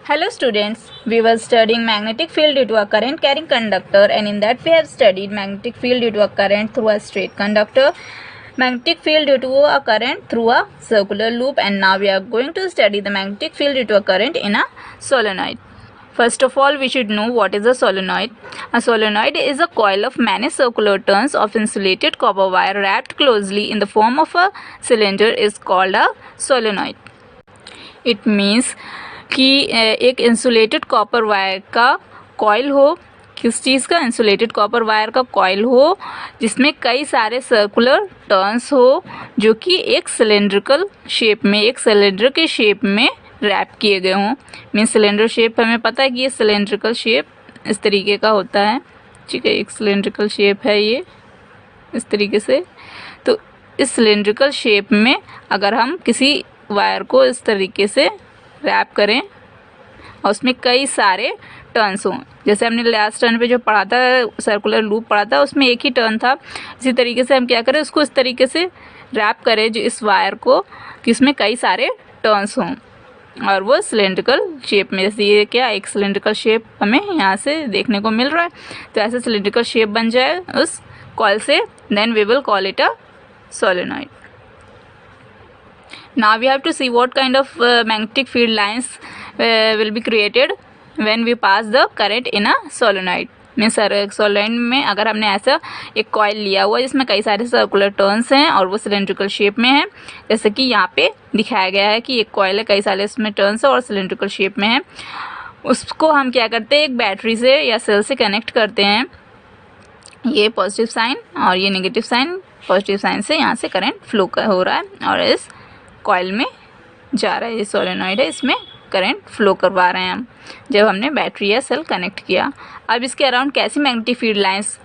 Hello students, we were studying magnetic field due to a current carrying conductor, and in that we have studied magnetic field due to a current through a straight conductor, magnetic field due to a current through a circular loop, and now we are going to study the magnetic field due to a current in a solenoid. First of all, we should know what is a solenoid. A solenoid is a coil of many circular turns of insulated copper wire wrapped closely in the form of a cylinder is called a solenoid. It means कि एक insulated copper wire का coil हो, किस चीज़ का, insulated copper wire का coil हो जिसमें कई सारे सर्कुलर टर्न्स हो जो कि एक सिलेंड्रिकल शेप में, एक सिलेंडर के शेप में रैप किए गए हों. मीन सिलेंडर शेप हमें पता है कि ये सिलेंड्रिकल शेप इस तरीके का होता है. ठीक है, एक सिलेंड्रिकल शेप है ये इस तरीके से. तो इस सिलेंड्रिकल शेप में अगर हम किसी वायर को इस तरीके से रैप करें और उसमें कई सारे टर्न्स हों, जैसे हमने लास्ट टर्न पे जो पढ़ा था, सर्कुलर लूप पढ़ा था, उसमें एक ही टर्न था. इसी तरीके से हम क्या करें, उसको इस तरीके से रैप करें जो इस वायर को कि इसमें कई सारे टर्न्स हों और वो सिलेंड्रिकल शेप में, जैसे ये क्या एक सिलेंड्रिकल शेप हमें यहाँ से देखने को मिल रहा है, तो ऐसे सिलेंड्रिकल शेप बन जाए उस कॉइल से, then we will call it a solenoid. Now we have to see what kind of magnetic field lines will be created when we pass the current in a solenoid. Means solenoid में अगर हमने ऐसा एक coil लिया हुआ है जिसमें कई सारे सर्कुलर टर्न्स हैं और वो सिलेंड्रिकल शेप में है, जैसे कि यहाँ पे दिखाया गया है कि एक कॉइल है, कई सारे इसमें टर्न्स है और सिलेंड्रिकल शेप में है. उसको हम क्या करते हैं, एक बैटरी से या सेल से कनेक्ट करते हैं. ये पॉजिटिव साइन और ये नेगेटिव साइन, पॉजिटिव साइन से यहाँ से करंट फ्लो हो रहा है और इस कॉइल में जा रहा है. ये सोलेनॉइड है, इसमें करंट फ्लो करवा रहे हैं हम जब हमने बैटरी या सेल कनेक्ट किया. अब इसके अराउंड कैसी मैग्नेटिक फील्ड लाइंस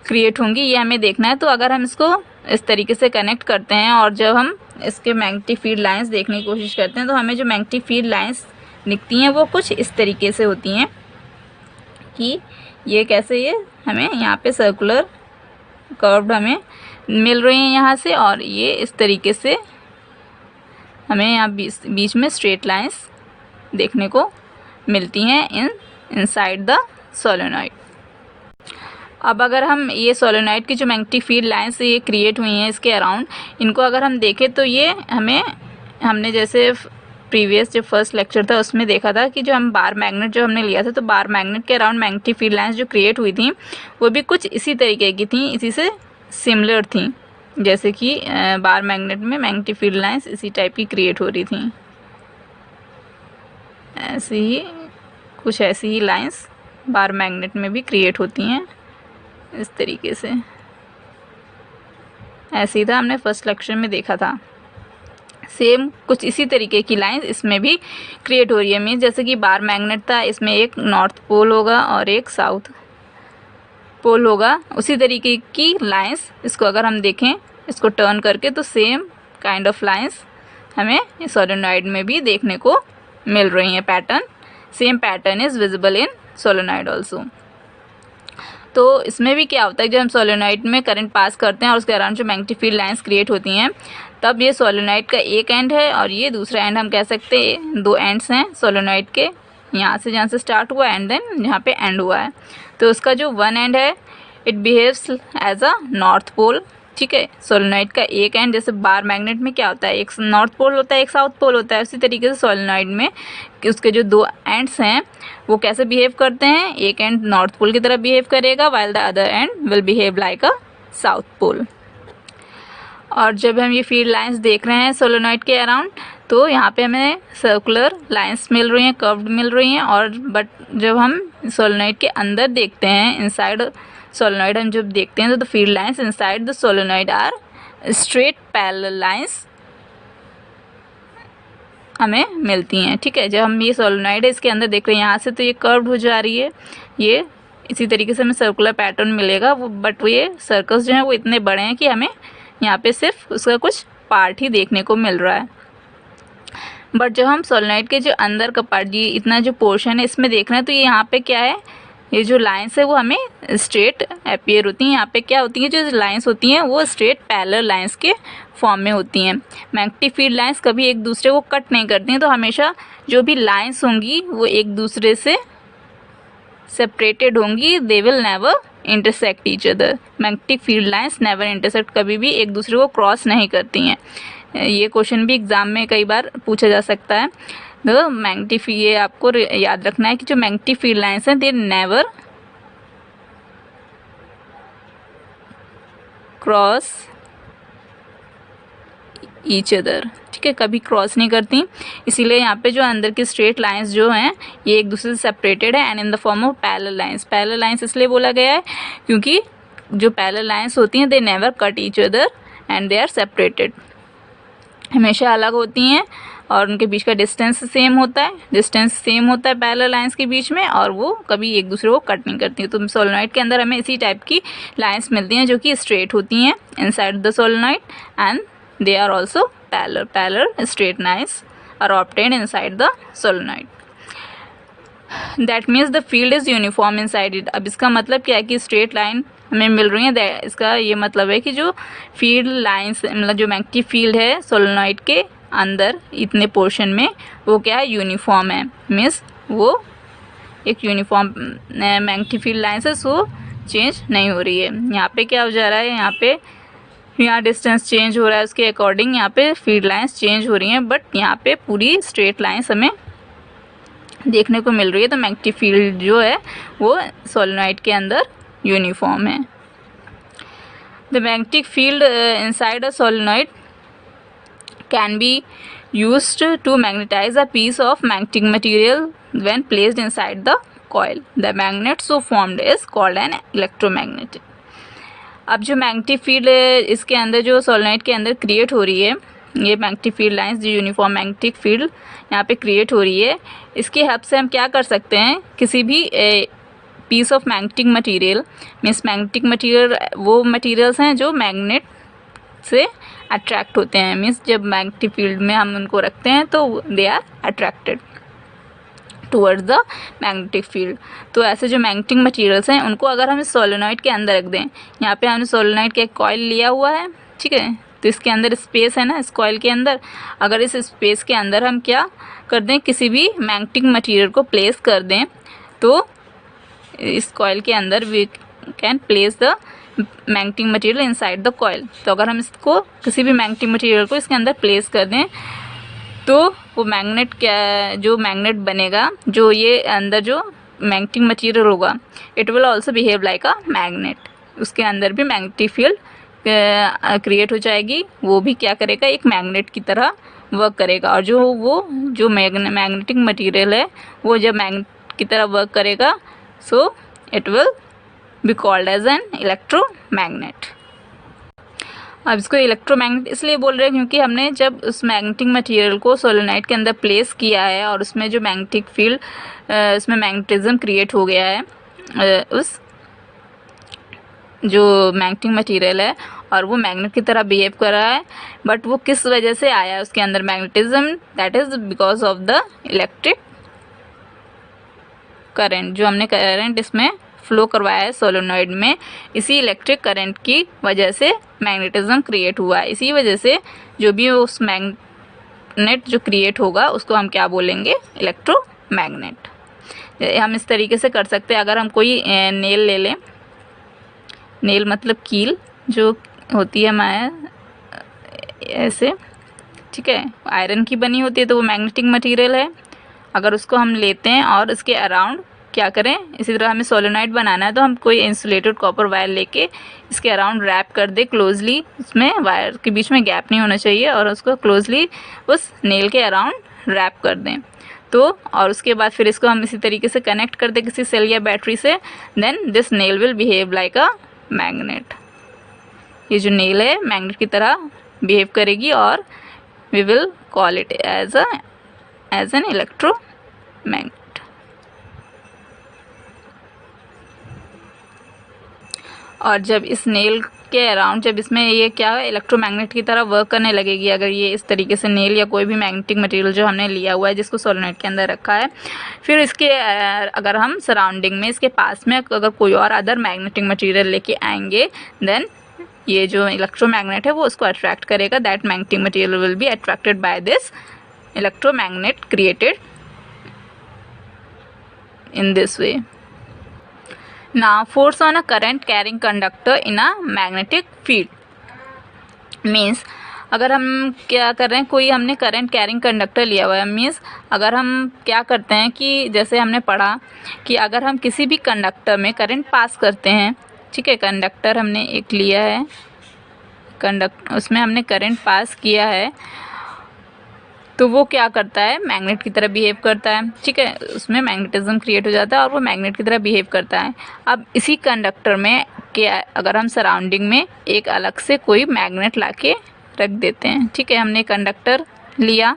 क्रिएट होंगी ये हमें देखना है. तो अगर हम इसको इस तरीके से कनेक्ट करते हैं और जब हम इसके मैग्नेटिक फील्ड लाइंस देखने की कोशिश करते हैं तो हमें जो मैग्नेटिक फील्ड लाइंस दिखती हैं वो कुछ इस तरीके से होती हैं कि ये कैसे, ये हमें यहाँ पे सर्कुलर कर्व्ड हमें मिल रही हैं यहाँ से, और ये इस तरीके से हमें यहाँ बीच में स्ट्रेट लाइंस देखने को मिलती हैं इनसाइड द सोलेनॉइड. अब अगर हम ये सोलेनॉइड की जो मैग्नेटिक फील्ड लाइंस ये क्रिएट हुई हैं इसके अराउंड, इनको अगर हम देखें तो ये हमने जैसे प्रीवियस जो फर्स्ट लेक्चर था उसमें देखा था कि जो हम बार मैग्नेट जो हमने लिया था, तो बार मैग्नेट के अराउंड मैग्नेटिक फील्ड लाइंस जो क्रिएट हुई थी वो भी कुछ इसी तरीके की थी, इसी से सिमिलर थी. जैसे कि बार मैग्नेट में मैग्नेटिक फील्ड लाइंस इसी टाइप की क्रिएट हो रही थी. ऐसे ही कुछ ऐसी ही लाइंस बार मैग्नेट में भी क्रिएट होती हैं इस तरीके से. ऐसे ही था, हमने फर्स्ट लेक्चर में देखा था. सेम कुछ इसी तरीके की लाइंस इसमें भी क्रिएट हो रही है. मीन्स जैसे कि बार मैग्नेट था, इसमें एक नॉर्थ पोल होगा और एक साउथ पोल होगा, उसी तरीके की लाइंस इसको अगर हम देखें इसको टर्न करके तो सेम काइंड ऑफ लाइंस हमें सोलेनॉइड में भी देखने को मिल रही हैं. Pattern, same pattern is visible in solenoid also. तो इसमें भी क्या होता है, जब हम सोलेनॉइड में करंट पास करते हैं और उसके अराउंड जो मैग्नेटिक फील्ड लाइंस क्रिएट होती हैं, तब ये सोलेनॉइड का एक एंड है और ये दूसरा एंड, हम कह सकते हैं दो एंड्स हैं सोलेनॉइड के, यहाँ से जहाँ से स्टार्ट हुआ एंड देन यहाँ पे एंड हुआ है. तो उसका जो वन एंड है it behaves as a north pole. ठीक है, सोलेनॉइड का एक एंड, जैसे बार मैग्नेट में क्या होता है, एक नॉर्थ पोल होता है, एक साउथ पोल होता है, उसी तरीके से सोलेनॉइड में कि उसके जो दो एंड्स हैं वो कैसे बिहेव करते हैं, एक एंड नॉर्थ पोल की तरह बिहेव करेगा while the other end will behave like a south pole. और जब हम ये फील्ड लाइंस देख रहे हैं सोलेनॉइड के अराउंड तो यहाँ पे हमें सर्कुलर लाइंस मिल रही हैं, कर्व्ड मिल रही हैं, और बट जब हम सोलेनॉइड के अंदर देखते हैं, इनसाइड सोलेनॉइड हम जब देखते हैं तो the field lines inside the solenoid are straight parallel lines हमें मिलती हैं. ठीक है, जब हम ये सोलेनॉइड है इसके अंदर देख रहे हैं यहाँ से तो ये कर्व्ड हो जा रही है, ये इसी तरीके से हमें सर्कुलर पैटर्न मिलेगा वो, बट वो ये सर्कल्स जो हैं वो इतने बड़े हैं कि हमें यहाँ पे सिर्फ उसका कुछ पार्ट ही देखने को मिल रहा है. बट जब हम सोलेनॉइड के जो अंदर का पार्ट, ये इतना जो पोर्शन है इसमें देख रहे हैं तो ये यहाँ पे क्या है, ये जो लाइंस है वो हमें स्ट्रेट अपीयर होती हैं। यहाँ पे क्या होती है, जो लाइंस होती हैं वो स्ट्रेट पैरेलल लाइंस के फॉर्म में होती हैं। मैग्नेटिक फील्ड लाइंस कभी एक दूसरे को कट नहीं करती हैं, तो हमेशा जो भी लाइंस होंगी वो एक दूसरे से सेपरेटेड होंगी, they will never intersect each other. Magnetic field lines never intersect, कभी भी एक दूसरे को क्रॉस नहीं करती हैं। ये क्वेश्चन भी एग्जाम में कई बार पूछा जा सकता है। तो मैग्नेटिक, ये आपको याद रखना है कि जो मैग्नेटिक फील्ड लाइंस हैं they never cross each other, ठीक है, कभी क्रॉस नहीं करती। इसीलिए यहाँ पे जो अंदर की स्ट्रेट लाइंस जो हैं ये एक दूसरे से सेपरेटेड है and in the form of parallel lines. Parallel lines इसलिए बोला गया है क्योंकि जो पैरेलल लाइंस होती हैं they never cut each other and they are separated, हमेशा अलग होती हैं और उनके बीच का डिस्टेंस सेम होता है, डिस्टेंस सेम होता है पैरेलल लाइंस के बीच में, और वो कभी एक दूसरे को कट नहीं करती। तो सोलेनॉइड के अंदर हमें इसी टाइप की लाइंस मिलती हैं जो कि स्ट्रेट होती हैं inside the solenoid and they are also parallel straight lines are obtained inside the solenoid. That means the field is uniform inside it. अब इसका मतलब क्या है कि स्ट्रेट लाइन हमें मिल रही है, इसका ये मतलब है कि जो फील्ड लाइंस मतलब जो मैग्नेटिक फील्ड है सोलेनॉइड के अंदर इतने पोर्शन में वो क्या है, यूनिफॉर्म है। मीन्स वो एक यूनिफॉर्म मैग्नेटिक फील्ड लाइंस है, सो चेंज नहीं हो रही है। यहाँ पे क्या हो जा रहा है, यहाँ डिस्टेंस चेंज हो रहा है, उसके अकॉर्डिंग यहाँ पे फील्ड लाइंस चेंज हो रही हैं, बट यहाँ पे पूरी स्ट्रेट लाइंस हमें देखने को मिल रही है। तो मैग्नेटिक फील्ड जो है वो सोलेनॉइड के अंदर यूनिफॉर्म है। The magnetic field inside a solenoid can be used to magnetize a piece of magnetic material when placed inside the coil. The magnet so formed is called an electromagnet. अब जो magnetic field इसके अंदर जो solenoid के अंदर create हो रही है, ये मैग्नेटिक फील्ड लाइंस जो यूनिफॉर्म मैग्नेटिक फील्ड यहाँ पे क्रिएट हो रही है, इसकी हेल्प से हम क्या कर सकते हैं, किसी भी piece of magnetic material, means magnetic material वो मटेरियल्स हैं जो मैग्नेट से अट्रैक्ट होते हैं। मीन्स जब मैग्नेटिक फील्ड में हम उनको रखते हैं तो they are attracted towards the magnetic field. तो ऐसे जो मैग्नेटिक मटेरियल्स हैं उनको अगर हम इस सोलेनॉइड के अंदर रख दें, यहाँ पे हमने सोलेनॉइड का एक कॉइल लिया हुआ है, ठीक है, तो इसके अंदर स्पेस है ना, इस कॉइल के अंदर अगर इस स्पेस के अंदर हम क्या कर दें, किसी भी मैग्नेटिक मटेरियल को प्लेस कर दें, तो इस कॉइल के अंदर we can place the magnetic material inside the coil. तो अगर हम इसको किसी भी मैग्नेटिक मटेरियल को इसके अंदर प्लेस कर दें तो वो मैग्नेट क्या, जो मैग्नेट बनेगा, जो ये अंदर जो मैग्नेटिक मटेरियल होगा, it will also behave like a magnet. उसके अंदर भी मैग्नेटिक फील्ड क्रिएट हो जाएगी, वो भी क्या करेगा, एक मैग्नेट की तरह वर्क करेगा। और जो मैग्नेटिक मटेरियल है वो जब मैग्नेट की तरह वर्क करेगा, so it will be called as an electromagnet. अब इसको इलेक्ट्रोमैग्नेट इसलिए बोल रहे हैं क्योंकि हमने जब उस मैग्नेटिक मटेरियल को सोलेनॉइड के अंदर प्लेस किया है और उसमें जो मैग्नेटिक फील्ड उसमें मैग्नेटिज्म क्रिएट हो गया है, उस जो मैग्नेटिक मटेरियल है और वो मैग्नेट की तरह बिहेव कर रहा है, बट वो किस वजह से आया है उसके अंदर magnetism, that is because of the electric current. जो हमने करंट इसमें फ्लो करवाया है सोलेनॉइड में, इसी इलेक्ट्रिक करंट की वजह से मैग्नेटिज्म क्रिएट हुआ है। इसी वजह से जो भी उस मैग्नेट जो क्रिएट होगा उसको हम क्या बोलेंगे, इलेक्ट्रोमैग्नेट। हम इस तरीके से कर सकते हैं, अगर हम कोई नेल ले लें, नेल मतलब कील जो होती है हमारे ऐसे, ठीक है, आयरन की बनी होती है, तो वो मैग्नेटिक मटेरियल है। अगर उसको हम लेते हैं और इसके अराउंड क्या करें, इसी तरह हमें सोलेनॉइड बनाना है तो हम कोई इंसुलेटेड कॉपर वायर लेके इसके अराउंड रैप कर दे क्लोजली, उसमें वायर के बीच में गैप नहीं होना चाहिए, और उसको क्लोजली उस नेल के अराउंड रैप कर दें। तो और उसके बाद फिर इसको हम इसी तरीके से कनेक्ट कर दें किसी सेल या बैटरी से, then this nail will behave like a magnet. ये जो नेल है मैग्नेट की तरह बिहेव करेगी और we will call it as an electromagnet. और जब इस नेल के अराउंड जब इसमें ये क्या है इलेक्ट्रोमैग्नेट की तरह वर्क करने लगेगी, अगर ये इस तरीके से नेल या कोई भी मैग्नेटिक मटेरियल जो हमने लिया हुआ है जिसको सोलेनोइड के अंदर रखा है, फिर इसके अगर हम सराउंडिंग में इसके पास में अगर कोई और अदर मैग्नेटिक मटेरियल लेके आएंगे, देन ये जो इलेक्ट्रोमैग्नेट है वो उसको अट्रैक्ट करेगा. That magnetic material will be attracted by this electromagnet created in this way. Now force on a current carrying conductor in a magnetic field means अगर हम क्या कर रहे हैं, कोई हमने करंट कैरिंग कंडक्टर लिया हुआ है, मीन्स अगर हम क्या करते हैं कि जैसे हमने पढ़ा कि अगर हम किसी भी कंडक्टर में करंट पास करते हैं, ठीक है, कंडक्टर हमने एक लिया है, उसमें हमने करंट पास किया है, तो वो क्या करता है, मैग्नेट की तरह बिहेव करता है, ठीक है, उसमें मैग्नेटिज्म क्रिएट हो जाता है और वो मैग्नेट की तरह बिहेव करता है. अब इसी कंडक्टर में क्या अगर हम सराउंडिंग में एक अलग से कोई मैग्नेट लाके रख देते हैं, ठीक है, हमने कंडक्टर लिया,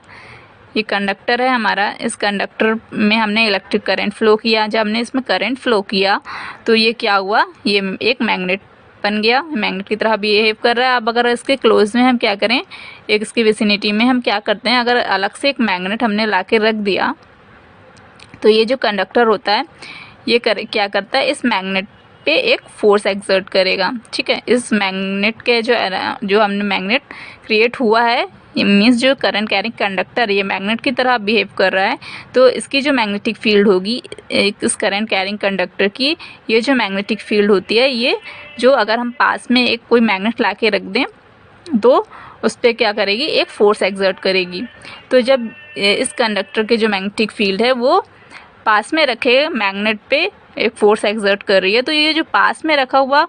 ये कंडक्टर है हमारा, इस कंडक्टर में हमने इलेक्ट्रिक करंट फ्लो किया. जब हमने इसमें करंट फ्लो किया तो ये क्या हुआ, ये एक मैग्नेट बन गया, मैग्नेट की तरह बिहेव कर रहा है. अब अगर इसके क्लोज में हम क्या करें, एक इसकी विसिनिटी में हम क्या करते हैं, अगर अलग से एक मैग्नेट हमने ला के रख दिया तो ये जो कंडक्टर होता है ये क्या करता है, इस मैग्नेट पे एक फोर्स एक्सर्ट करेगा, ठीक है. इस मैग्नेट के जो हमने मैग्नेट क्रिएट हुआ है, ये मीन्स जो करंट कैरिंग कंडक्टर ये मैग्नेट की तरह बिहेव कर रहा है, तो इसकी जो मैग्नेटिक फील्ड होगी इस करंट कैरिंग कंडक्टर की, ये जो मैग्नेटिक फील्ड होती है, ये जो अगर हम पास में एक कोई मैग्नेट ला के रख दें तो उस पर क्या करेगी, एक फोर्स एक्सर्ट करेगी. तो जब इस कंडक्टर के जो मैग्नेटिक फील्ड है वो पास में रखे मैग्नेट पे एक फोर्स एक्सर्ट कर रही है, तो ये जो पास में रखा हुआ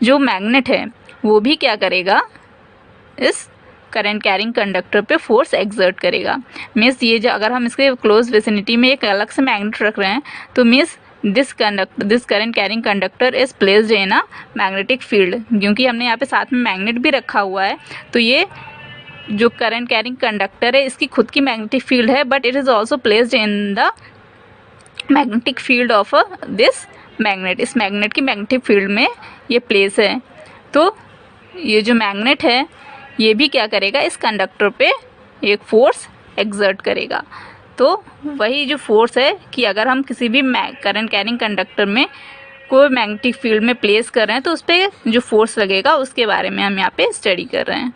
जो मैग्नेट है वो भी क्या करेगा, इस करंट कैरिंग कंडक्टर पे फोर्स एक्सर्ट करेगा. मीन्स ये जो अगर हम इसके क्लोज विसिनिटी में एक अलग से मैग्नेट रख रहे हैं तो means this current carrying conductor is placed in a magnetic field, क्योंकि हमने यहाँ पे साथ में मैग्नेट भी रखा हुआ है, तो ये जो करंट कैरिंग कंडक्टर है इसकी खुद की मैग्नेटिक फील्ड है, but it is also placed in the magnetic field of this magnet. इस मैग्नेट की मैग्नेटिक फील्ड में ये प्लेस है, तो ये जो मैग्नेट है ये भी क्या करेगा, इस कंडक्टर पे एक फोर्स एक्सर्ट करेगा. तो वही जो फोर्स है कि अगर हम किसी भी करंट कैरिंग कंडक्टर में कोई मैग्नेटिक फील्ड में प्लेस कर रहे हैं तो उस पर जो फोर्स लगेगा उसके बारे में हम यहाँ पे स्टडी कर रहे हैं.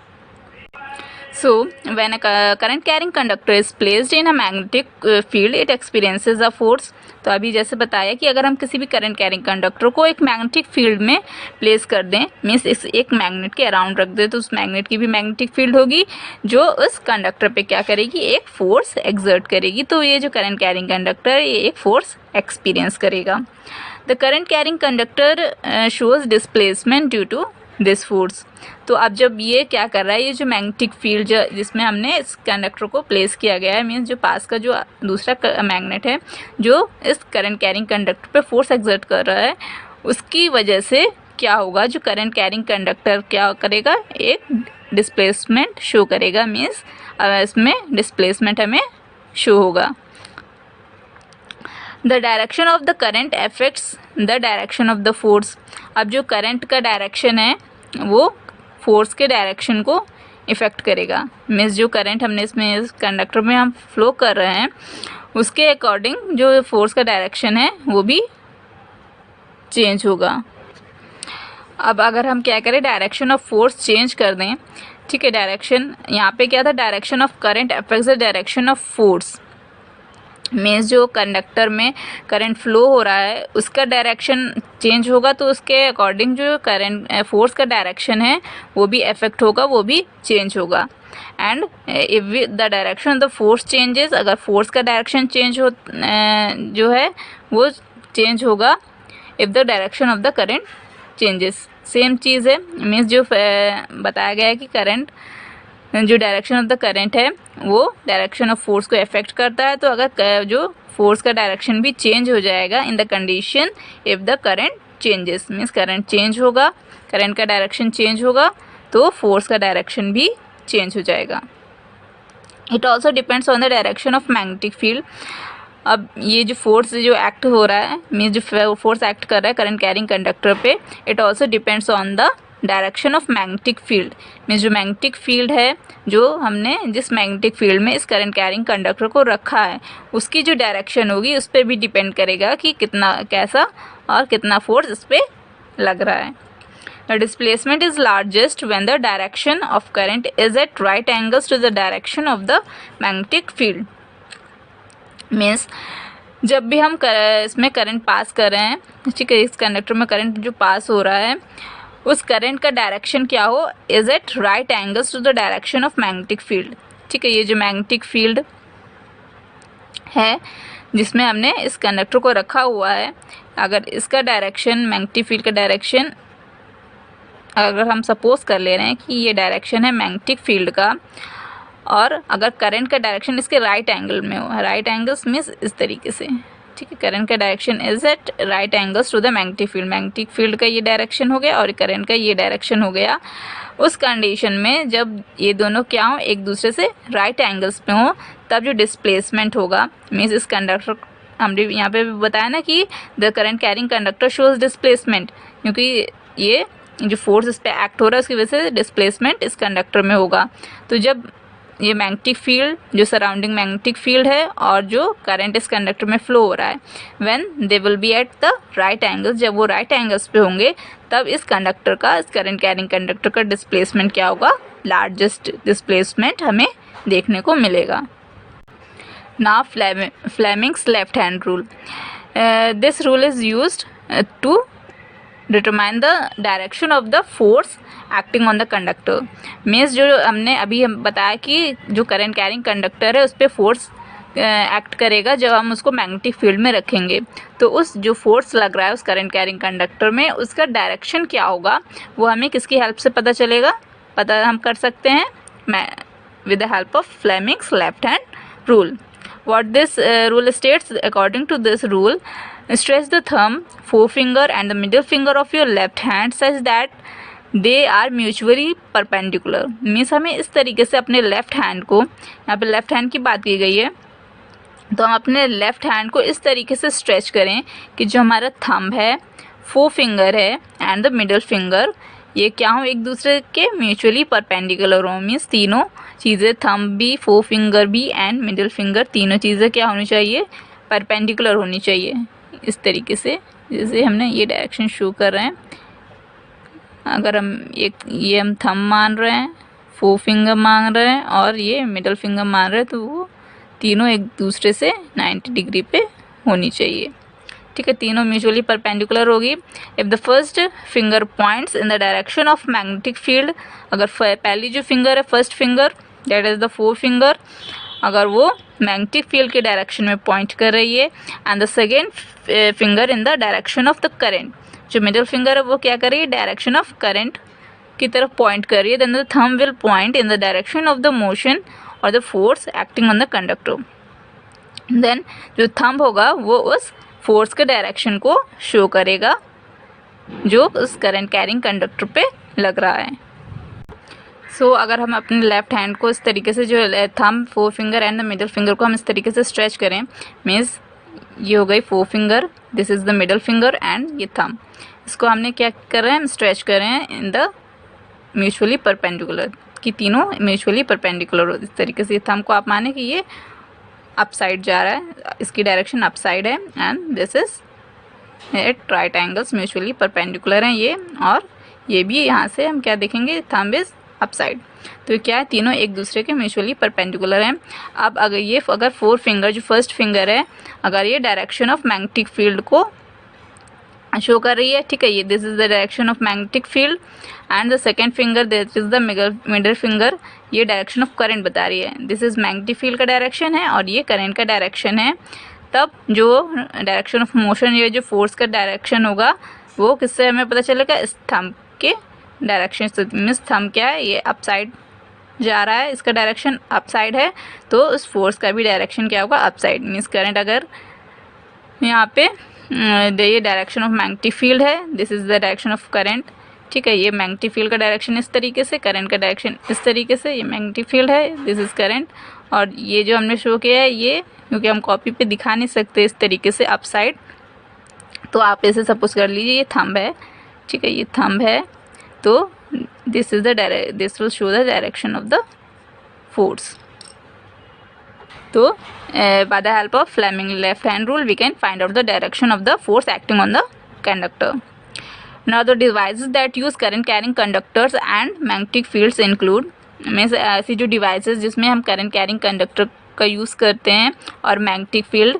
So when a current carrying conductor is placed in a magnetic field, it experiences a force. तो अभी जैसे बताया कि अगर हम किसी भी करंट कैरिंग कंडक्टर को एक मैग्नेटिक फील्ड में प्लेस कर दें, मीन्स इस एक मैग्नेट के अराउंड रख दें, तो उस मैग्नेट की भी मैग्नेटिक फील्ड होगी जो उस कंडक्टर पे क्या करेगी, एक फोर्स एक्सर्ट करेगी. तो ये जो करंट कैरिंग कंडक्टर ये एक फोर्स एक्सपीरियंस करेगा. The current carrying conductor shows displacement due to this force. तो अब जब ये क्या कर रहा है, ये जो मैग्नेटिक फील्ड जिसमें हमने इस कंडक्टर को प्लेस किया गया है, मीन्स जो पास का जो दूसरा मैग्नेट है जो इस करंट कैरिंग कंडक्टर पे फोर्स एक्सर्ट कर रहा है, उसकी वजह से क्या होगा, जो करंट कैरिंग कंडक्टर क्या करेगा, एक डिस्प्लेसमेंट शो करेगा. मीन्स इसमें डिस्प्लेसमेंट हमें शो होगा. The direction of the current affects the direction of the force. अब जो करंट का डायरेक्शन है वो फोर्स के डायरेक्शन को इफ़ेक्ट करेगा. मीन्स जो करंट हमने इसमें इस कंडक्टर में हम फ्लो कर रहे हैं उसके अकॉर्डिंग जो फोर्स का डायरेक्शन है वो भी चेंज होगा. अब अगर हम क्या करें, डायरेक्शन ऑफ फोर्स चेंज कर दें, ठीक है, डायरेक्शन यहाँ पे क्या था, direction of current affects the direction of force. Means जो कंडक्टर में करंट फ्लो हो रहा है उसका डायरेक्शन चेंज होगा, तो उसके अकॉर्डिंग जो करंट फोर्स का डायरेक्शन है वो भी अफेक्ट होगा, वो भी चेंज होगा. And if the direction of the force changes, अगर फोर्स का डायरेक्शन चेंज हो जो है वो चेंज होगा if the direction of the current changes. Same चीज़ है. मीन्स जो बताया गया है कि करंट जो डायरेक्शन ऑफ द करंट है वो डायरेक्शन ऑफ फोर्स को अफेक्ट करता है. तो अगर जो फोर्स का डायरेक्शन भी चेंज हो जाएगा in the condition if the current changes, means current change होगा, करंट का डायरेक्शन चेंज होगा तो फोर्स का डायरेक्शन भी चेंज हो जाएगा. It also depends on the direction of magnetic field. अब ये जो फोर्स जो एक्ट हो रहा है, मीन्स जो फोर्स एक्ट कर रहा है करंट कैरिंग कंडक्टर पे, it also depends on the direction of magnetic field, means जो मैग्नेटिक फील्ड है, जो हमने जिस मैग्नेटिक फील्ड में इस करंट कैरिंग कंडक्टर को रखा है, उसकी जो डायरेक्शन होगी उस पर भी डिपेंड करेगा कि कितना कैसा और कितना फोर्स इस पर लग रहा है। The displacement is largest when the direction of current is at right angles to the direction of the magnetic field. Means जब भी हम इसमें करंट पास कर रहे हैं, ठीक है, इस कंडक्टर में करंट जो पास हो रहा है उस करंट का डायरेक्शन क्या हो, is at right angles to the direction of magnetic field. ठीक है, ये जो मैग्नेटिक फील्ड है जिसमें हमने इस कंडक्टर को रखा हुआ है, अगर इसका डायरेक्शन, मैग्नेटिक फील्ड का डायरेक्शन अगर हम सपोज कर ले रहे हैं कि ये डायरेक्शन है मैग्नेटिक फील्ड का, और अगर करंट का डायरेक्शन इसके राइट एंगल में हो, राइट एंगल्स मीन्स इस तरीके से, ठीक है, करंट का direction is at right angles to the magnetic field का ये डायरेक्शन हो गया और करंट का ये डायरेक्शन हो गया। उस कंडीशन में जब ये दोनों क्या हो, एक दूसरे से राइट एंगल्स में हो, तब जो डिस्प्लेसमेंट होगा, मीन्स इस कंडक्टर, हमने यहाँ पे भी बताया ना कि the current carrying conductor shows displacement, क्योंकि ये जो फोर्स इस पर एक्ट हो रहा है उसकी वजह से डिस्प्लेसमेंट इस कंडक्टर में होगा। तो जब ये मैग्नेटिक फील्ड, जो सराउंडिंग मैग्नेटिक फील्ड है और जो करंट इस कंडक्टर में फ्लो हो रहा है, when they will be at the right angles, जब वो राइट एंगल्स पे होंगे तब इस कंडक्टर का, इस करंट कैरिंग कंडक्टर का डिस्प्लेसमेंट क्या होगा, लार्जेस्ट डिस्प्लेसमेंट हमें देखने को मिलेगा। Now Fleming's left hand rule, this rule is used to determine the direction of the force acting on the conductor. Means जो हमने अभी हम बताया कि जो करंट कैरिंग कंडक्टर है उस पर फोर्स एक्ट करेगा जब हम उसको मैग्नेटिक फील्ड में रखेंगे, तो उस जो फोर्स लग रहा है उस करंट कैरिंग कंडक्टर में, उसका डायरेक्शन क्या होगा वो हमें किसकी हेल्प से पता चलेगा, पता हम कर सकते हैं with the help of Fleming's left hand rule. What this rule states, according to this rule, stretch the thumb, forefinger and the middle finger of your left hand such that they are mutually perpendicular. Means हमें इस तरीके से अपने left hand को, यहाँ पे left hand की बात की गई है, तो हम अपने लेफ्ट हैंड को इस तरीके से स्ट्रेच करें कि जो हमारा थंब है, फोर फिंगर है एंड द मिडल फिंगर, ये क्या हो, एक दूसरे के म्यूचुअली परपेंडिकुलर हो। मीन्स तीनों चीज़ें, थंब भी, फोर फिंगर भी एंड मिडिल फिंगर, तीनों चीज़ें क्या होनी चाहिए, परपेंडिकुलर होनी चाहिए। इस तरीके से जैसे हमने ये डायरेक्शन शो कर रहे हैं, अगर हम ये हम थंब मान रहे हैं, फोर फिंगर मान रहे हैं और ये मिडिल फिंगर मान रहे हैं, तो वो तीनों एक दूसरे से 90 डिग्री पे होनी चाहिए। ठीक है, तीनों म्यूचुअली परपेंडिकुलर होगी। If the first finger points in the direction of magnetic field, अगर पहली जो फिंगर है, first finger that is the four finger, अगर वो मैग्नेटिक फील्ड के डायरेक्शन में पॉइंट कर रही है, and the second finger in the direction of the current, जो मिडिल फिंगर है वो क्या कर रही है, डायरेक्शन ऑफ करंट की तरफ पॉइंट कर रही है, then the thumb will point in the direction of the motion और the force acting on the conductor. Then जो थंब होगा वो उस फोर्स के डायरेक्शन को शो करेगा जो उस करंट कैरिंग कंडक्टर पे लग रहा है। सो अगर हम अपने लेफ्ट हैंड को इस तरीके से, जो thumb, four finger and the middle finger को हम इस तरीके से स्ट्रेच करें, मीन्स ये हो गई four finger, this is the middle finger and ये थंब, इसको हमने क्या कर रहे हैं, हम स्ट्रेच कर रहे हैं इन द म्यूचुअली परपेंडिकुलर, कि तीनों म्यूचुअली परपेंडिकुलर हो। इस तरीके से थंब को आप माने कि ये अप साइड जा रहा है, इसकी डायरेक्शन अप साइड है, and this is at right angles, mutually perpendicular हैं ये, और ये भी यहाँ से हम क्या देखेंगे, थंब इज अप साइड, तो क्या है, तीनों एक दूसरे के म्यूचुअली परपेंडिकुलर हैं। अब अगर फोर फिंगर, जो फर्स्ट फिंगर है, अगर ये डायरेक्शन ऑफ मैग्नेटिक फील्ड को शो कर रही है, ठीक है, ये this is the direction of magnetic field, and the second finger that is the middle finger, ये डायरेक्शन ऑफ करंट बता रही है, दिस इज मैग्नेटिक फील्ड का डायरेक्शन है और ये करंट का डायरेक्शन है। तब जो डायरेक्शन ऑफ मोशन, ये जो फोर्स का डायरेक्शन होगा वो किससे हमें पता चलेगा, इस थंब के डायरेक्शन से। मीन्स थंब क्या है, ये अप साइड जा रहा है, इसका डायरेक्शन अप साइड है, तो उस फोर्स का भी डायरेक्शन क्या होगा, अप साइड। मीन्स करंट अगर यहाँ पे ये डायरेक्शन ऑफ मैग्नेटिक फील्ड है, this is the direction of current, ठीक है, ये मैग्नेटिक फील्ड का डायरेक्शन इस तरीके से, करंट का डायरेक्शन इस तरीके से, ये मैग्नेटिक फील्ड है, दिस इज़ करंट, और ये जो हमने शो किया है ये, क्योंकि हम कॉपी पे दिखा नहीं सकते इस तरीके से अप साइड, तो आप ऐसे सपोज कर लीजिए ये थंब है, ठीक है, ये थंब है, तो this will show the direction of the force. So by the help of Fleming left hand rule we can find out the direction of the force acting on the conductor. Now the devices that use current carrying conductors and magnetic fields include, means ऐसी जो devices जिसमें हम current carrying conductor का use करते हैं और magnetic field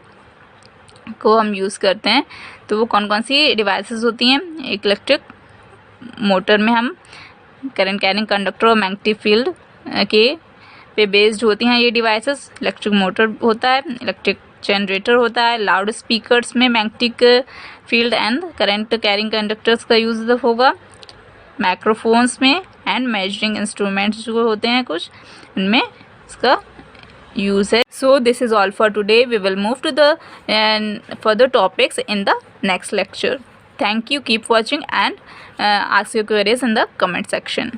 को हम यूज़ करते हैं, तो वो कौन कौन सी डिवाइसेस होती हैं. इलेक्ट्रिक मोटर में हम करंट कैरिंग कंडक्टर और मैग्नेटिक फील्ड के पे बेस्ड होती हैं ये डिवाइसेस. इलेक्ट्रिक मोटर होता है, इलेक्ट्रिक जनरेटर होता है, लाउड स्पीकर्स में magnetic field and current carrying conductors का यूज़ होगा, माइक्रोफोन्स में एंड मेजरिंग इंस्ट्रूमेंट्स जो होते हैं कुछ, इनमें इसका यूज़ है. So this is all for today. We will move to the further topics in the next lecture. Thank you. Keep watching and ask your queries in the comment section.